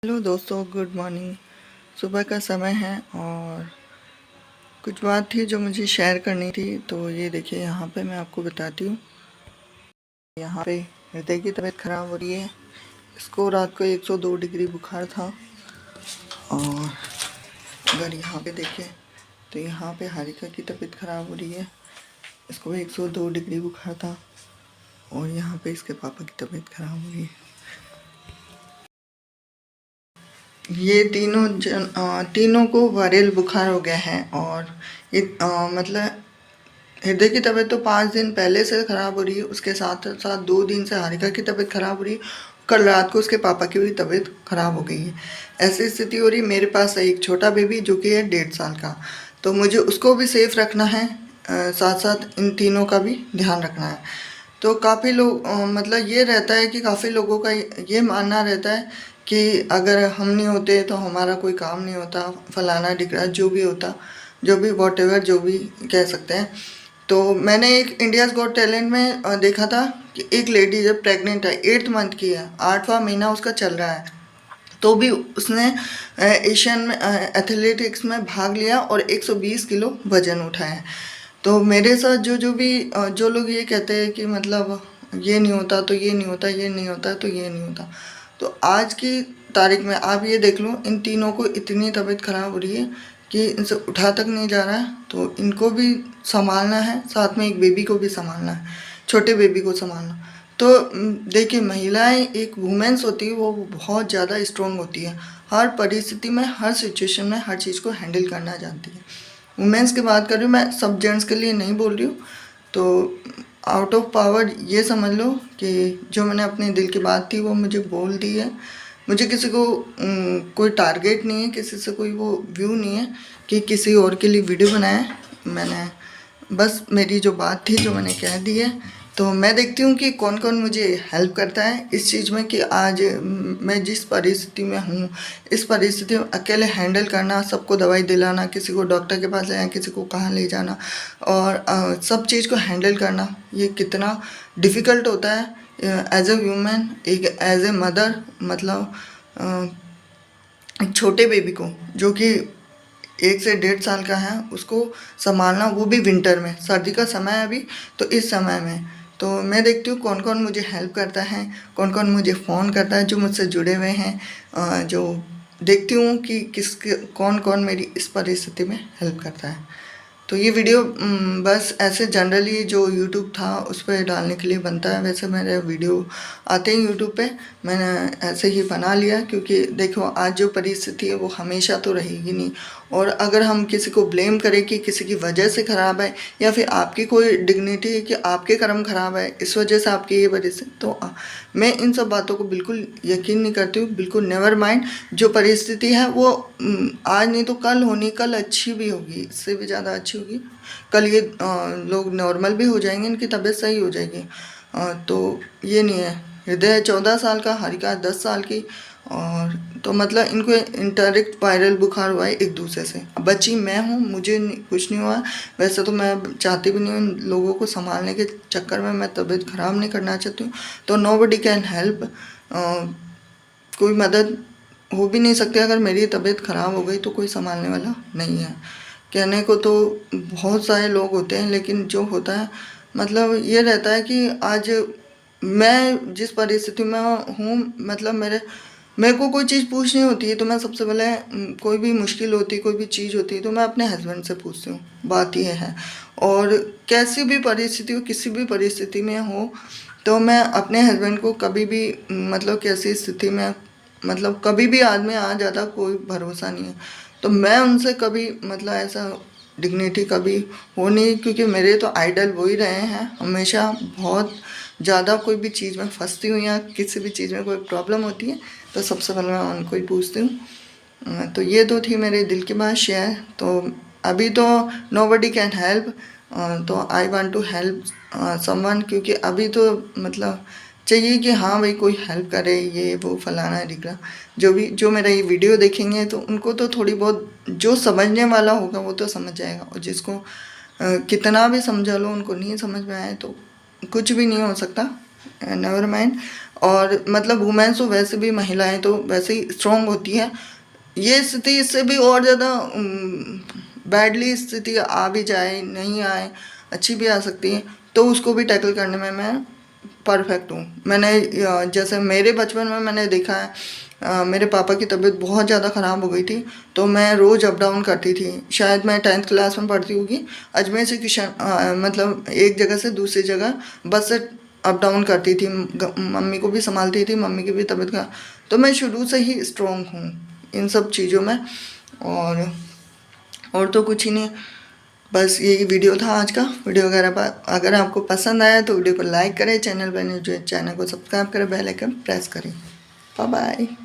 Hello दोस्तों, good morning. सुबह का समय है और कुछ बात थी जो मुझे शेयर करनी थी। तो ये देखिए, यहाँ पे मैं आपको बताती हूँ। यहाँ पे हृदय की तबीयत ख़राब हो रही है। इसको रात को 102 डिग्री बुखार था। और अगर यहाँ पे देखें तो यहाँ पे हारिका की तबीयत ख़राब हो रही है। इसको भी 102 डिग्री बुखार था। और यहाँ पे इसके पापा की तबीयत ख़राब हो रही है। ये तीनों को वायरल बुखार हो गया है। और ये मतलब हृदय की तबीयत तो 5 दिन पहले से ख़राब हो रही है। उसके साथ साथ 2 दिन से हारिका की तबीयत ख़राब हो रही है। कल रात को उसके पापा की भी तबीयत ख़राब हो गई है। ऐसी स्थिति हो रही है। मेरे पास है एक छोटा बेबी जो कि है 1.5 साल का। तो मुझे उसको भी सेफ़ रखना है, साथ साथ इन तीनों का भी ध्यान रखना है। तो काफ़ी लोग मतलब ये रहता है कि काफ़ी लोगों का ये मानना रहता है कि अगर हम नहीं होते तो हमारा कोई काम नहीं होता, फलाना ढिकड़ा जो भी होता, जो भी वॉटेवर जो भी कह सकते हैं। तो मैंने एक इंडियाज़ गॉट टैलेंट में देखा था कि एक लेडी जब प्रेग्नेंट है, 8th मंथ की है, 8वां महीना उसका चल रहा है, तो भी उसने एशियन में एथलेटिक्स में भाग लिया और 120 किलो वज़न उठाया। तो मेरे साथ जो लोग ये कहते हैं कि मतलब ये नहीं होता तो ये नहीं होता, ये नहीं होता तो ये नहीं होता, तो आज की तारीख में आप ये देख लो, इन तीनों को इतनी तबीयत ख़राब हो रही है कि इनसे उठा तक नहीं जा रहा है। तो इनको भी संभालना है, साथ में एक बेबी को भी संभालना है, छोटे बेबी को संभालना। तो देखिए, महिलाएं एक वुमेन्स होती है, वो बहुत ज़्यादा स्ट्रॉन्ग होती है। हर परिस्थिति में, हर सिचुएशन में, हर चीज़ को हैंडल करना जानती है। वुमेन्स की बात कर रही हूँ मैं, सब जेंट्स के लिए नहीं बोल रही हूँ। तो आउट ऑफ पावर ये समझ लो कि जो मैंने अपने दिल की बात थी वो मुझे बोल दी है। मुझे किसी को कोई टारगेट नहीं है, किसी से कोई वो व्यू नहीं है कि किसी और के लिए वीडियो बनाए। मैंने बस मेरी जो बात थी जो मैंने कह दी है। तो मैं देखती हूँ कि कौन कौन मुझे हेल्प करता है इस चीज़ में कि आज मैं जिस परिस्थिति में हूँ, इस परिस्थिति में अकेले हैंडल करना, सबको दवाई दिलाना, किसी को डॉक्टर के पास ले जाना, किसी को कहाँ ले जाना, और सब चीज़ को हैंडल करना, ये कितना डिफ़िकल्ट होता है एज ए ह्यूमन, एक एज ए मदर। मतलब एक छोटे बेबी को जो कि 1 से 1.5 साल का है, उसको संभालना, वो भी विंटर में, सर्दी का समय है अभी, तो इस समय में। तो मैं देखती हूँ कौन कौन मुझे हेल्प करता है, कौन कौन मुझे फ़ोन करता है, जो मुझसे जुड़े हुए हैं, जो देखती हूँ कि कौन कौन मेरी इस परिस्थिति में हेल्प करता है। तो ये वीडियो बस ऐसे जनरली जो यूट्यूब था उस पर डालने के लिए बनता है। वैसे मेरे वीडियो आते हैं यूट्यूब पे, मैंने ऐसे ही बना लिया, क्योंकि देखो आज जो परिस्थिति है वो हमेशा तो रहेगी नहीं। और अगर हम किसी को ब्लेम करें कि किसी की वजह से ख़राब है, या फिर आपकी कोई डिग्निटी है कि आपके कर्म ख़राब है, इस वजह से आपकी ये परिस्थिति, तो मैं इन सब बातों को बिल्कुल यकीन नहीं करती हूँ। बिल्कुल नेवर माइंड, जो परिस्थिति है वो आज नहीं तो कल होनी, कल अच्छी भी होगी, इससे भी ज़्यादा अच्छी होगी। कल ये लोग नॉर्मल भी हो जाएंगे, इनकी तबीयत सही हो जाएगी। तो ये नहीं है। हृदय 14 साल का, हारिका 10 साल की। और तो मतलब इनको इंटरेक्ट वायरल बुखार हुआ है एक दूसरे से। बच्ची मैं हूँ, मुझे कुछ नहीं हुआ। वैसे तो मैं चाहती भी नहीं हूँ लोगों को संभालने के चक्कर में मैं तबीयत ख़राब नहीं करना चाहती हूँ। तो नोबडी कैन हेल्प, कोई मदद हो भी नहीं सकती। अगर मेरी तबीयत ख़राब हो गई तो कोई संभालने वाला नहीं है। कहने को तो बहुत सारे लोग होते हैं, लेकिन जो होता है मतलब ये रहता है कि आज मैं जिस परिस्थिति में हूँ, मतलब मेरे को कोई चीज़ पूछनी होती है तो मैं सबसे पहले कोई भी मुश्किल होती है, कोई भी चीज़ होती है तो मैं अपने हस्बैंड से पूछती हूँ। बात यह है। और कैसी भी परिस्थिति हो, किसी भी परिस्थिति में हो, तो मैं अपने हस्बैंड को कभी भी मतलब कैसी स्थिति में, मतलब कभी भी आदमी आ जाता, कोई भरोसा नहीं है। तो मैं उनसे कभी मतलब ऐसा डिग्निटी कभी हो नहीं, क्योंकि मेरे तो आइडल वो ही रहे हैं हमेशा। बहुत ज़्यादा कोई भी चीज़ में फंसती हूँ या किसी भी चीज़ में कोई प्रॉब्लम होती है तो सबसे पहले मैं उनको ही पूछती हूँ। तो ये तो थी मेरे दिल की बात शेयर। तो अभी तो नोबडी कैन हेल्प, तो I want to help someone, क्योंकि अभी तो मतलब चाहिए कि हाँ भाई कोई हेल्प करे, ये वो फलाना ढिकड़ा। जो मेरा ये वीडियो देखेंगे तो उनको तो थोड़ी बहुत, जो समझने वाला होगा वो तो समझ जाएगा, और जिसको कितना भी समझा लो उनको नहीं समझ में आए तो कुछ भी नहीं हो सकता। Never mind. और मतलब वुमेन्स तो वैसे भी, महिलाएं तो वैसे ही स्ट्रॉन्ग होती हैं। ये स्थिति इससे भी और ज़्यादा बैडली स्थिति आ भी जाए, नहीं आए, अच्छी भी आ सकती है, तो उसको भी टैकल करने में मैं परफेक्ट हूँ। मैंने जैसे मेरे बचपन में मैंने देखा है, मेरे पापा की तबीयत बहुत ज़्यादा ख़राब हो गई थी, तो मैं रोज़ अप डाउन करती थी। शायद मैं 10th क्लास में पढ़ती होगी, अजमेर से मतलब एक जगह से दूसरी जगह बस से अप डाउन करती थी। मम्मी को भी संभालती थी, मम्मी की भी तबीयत खराब, तो मैं शुरू से ही स्ट्रॉन्ग हूँ इन सब चीज़ों में। और तो कुछ ही नहीं, बस यही वीडियो था आज का। वीडियो वगैरह अगर आपको पसंद आया तो वीडियो को लाइक करें, चैनल पर न्यू चैनल को सब्सक्राइब करें, बेल आइकन प्रेस करें। Bye bye.